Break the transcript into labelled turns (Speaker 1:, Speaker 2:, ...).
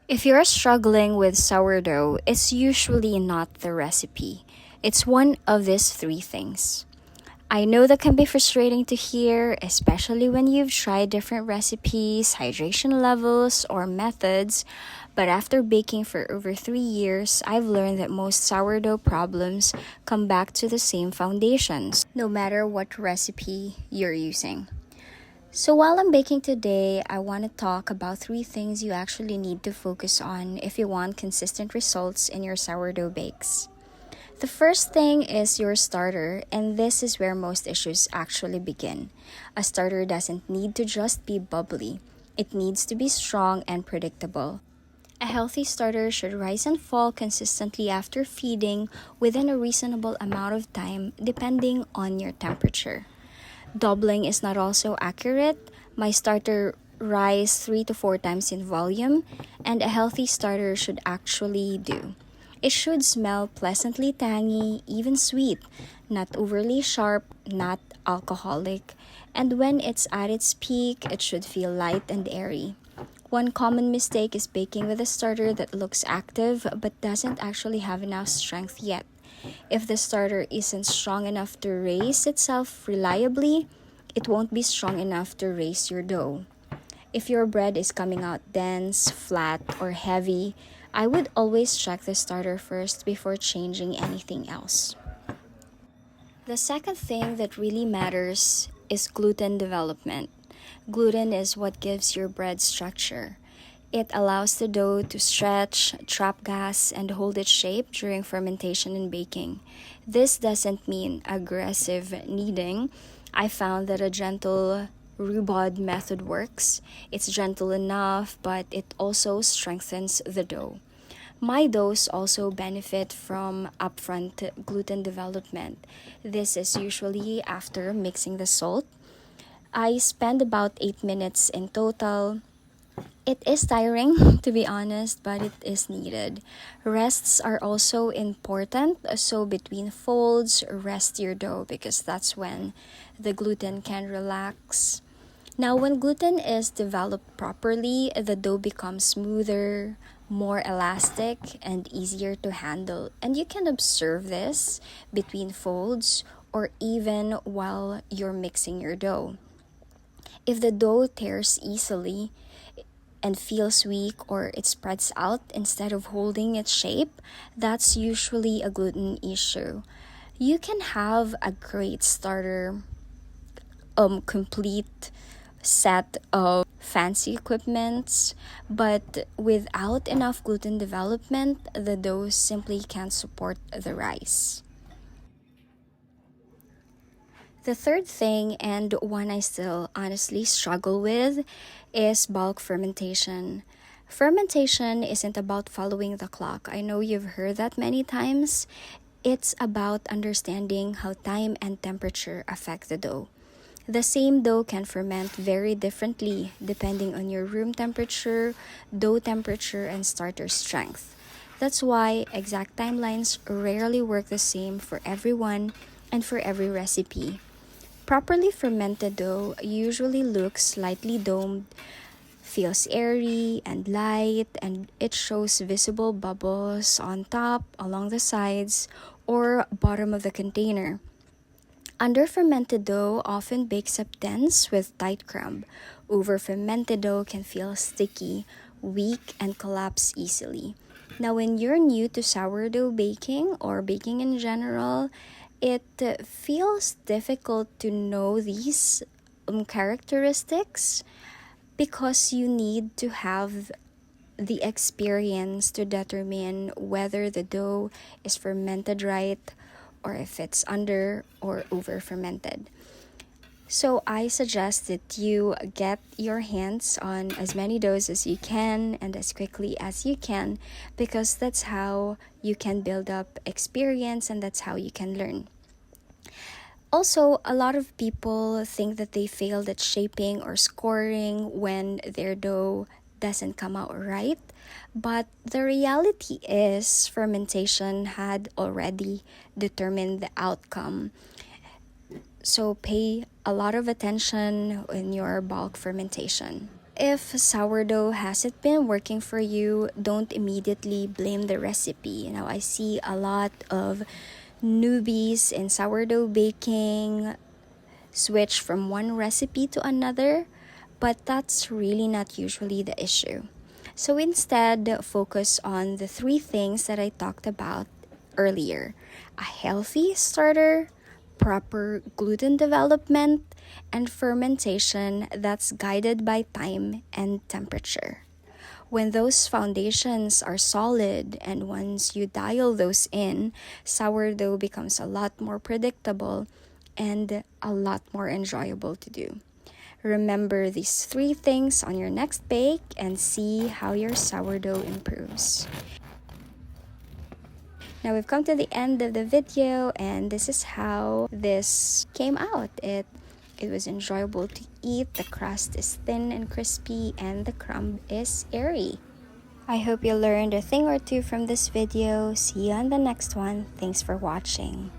Speaker 1: If you're struggling with sourdough, it's usually not the recipe. It's one of these three things. I know that can be frustrating to hear, especially when you've tried different recipes, hydration levels, or methods, but after baking for over 3 years, I've learned that most sourdough problems come back to the same foundations, no matter what recipe you're using. So, while I'm baking today, I want to talk about three things you actually need to focus on if you want consistent results in your sourdough bakes. The first thing is your starter, and this is where most issues actually begin. A starter doesn't need to just be bubbly, it needs to be strong and predictable. A healthy starter should rise and fall consistently after feeding within a reasonable amount of time depending on your temperature. Doubling is not also accurate. My starter rise 3 to 4 times in volume, and a healthy starter should actually do. It should smell pleasantly tangy, even sweet, not overly sharp, not alcoholic, and when it's at its peak, it should feel light and airy. One common mistake is baking with a starter that looks active but doesn't actually have enough strength yet. If the starter isn't strong enough to raise itself reliably, it won't be strong enough to raise your dough. If your bread is coming out dense, flat, or heavy, I would always check the starter first before changing anything else. The second thing that really matters is gluten development. Gluten is what gives your bread structure. It allows the dough to stretch, trap gas, and hold its shape during fermentation and baking. This doesn't mean aggressive kneading. I found that a gentle rhubarb method works. It's gentle enough, but it also strengthens the dough. My doughs also benefit from upfront gluten development. This is usually after mixing the salt. I spend about 8 minutes in total. It is tiring, to be honest, but it is needed. Rests are also important, so between folds, rest your dough because that's when the gluten can relax. Now, when gluten is developed properly, the dough becomes smoother, more elastic, and easier to handle. And you can observe this between folds or even while you're mixing your dough. If the dough tears easily and feels weak or it spreads out instead of holding its shape, that's usually a gluten issue. You can have a great starter, complete set of fancy equipments, but without enough gluten development, the dough simply can't support the rise. The third thing, and one I still honestly struggle with, is bulk fermentation. Fermentation isn't about following the clock. I know you've heard that many times. It's about understanding how time and temperature affect the dough. The same dough can ferment very differently depending on your room temperature, dough temperature, and starter strength. That's why exact timelines rarely work the same for everyone and for every recipe. Properly fermented dough usually looks slightly domed, feels airy and light, and it shows visible bubbles on top, along the sides, or bottom of the container. Under fermented dough often bakes up dense with tight crumb. Over fermented dough can feel sticky, weak, and collapse easily. Now, when you're new to sourdough baking or baking in general, it feels difficult to know these characteristics because you need to have the experience to determine whether the dough is fermented right or if it's under or over fermented. So I suggest that you get your hands on as many doughs as you can and as quickly as you can because that's how you can build up experience and that's how you can learn. Also, a lot of people think that they failed at shaping or scoring when their dough doesn't come out right. But the reality is, fermentation had already determined the outcome. So pay a lot of attention in your bulk fermentation. If sourdough hasn't been working for you, don't immediately blame the recipe. Now, I see a lot of newbies in sourdough baking switch from one recipe to another, but that's really not usually the issue. So instead, focus on the three things that I talked about earlier: a healthy starter, proper gluten development, and fermentation that's guided by time and temperature. When those foundations are solid and once you dial those in, sourdough becomes a lot more predictable and a lot more enjoyable to do. Remember these three things on your next bake and see how your sourdough improves. Now we've come to the end of the video, and this is how this came out. It was enjoyable to eat. The crust is thin and crispy and the crumb is airy. I hope you learned a thing or two from this video. See you on the next one. Thanks for watching.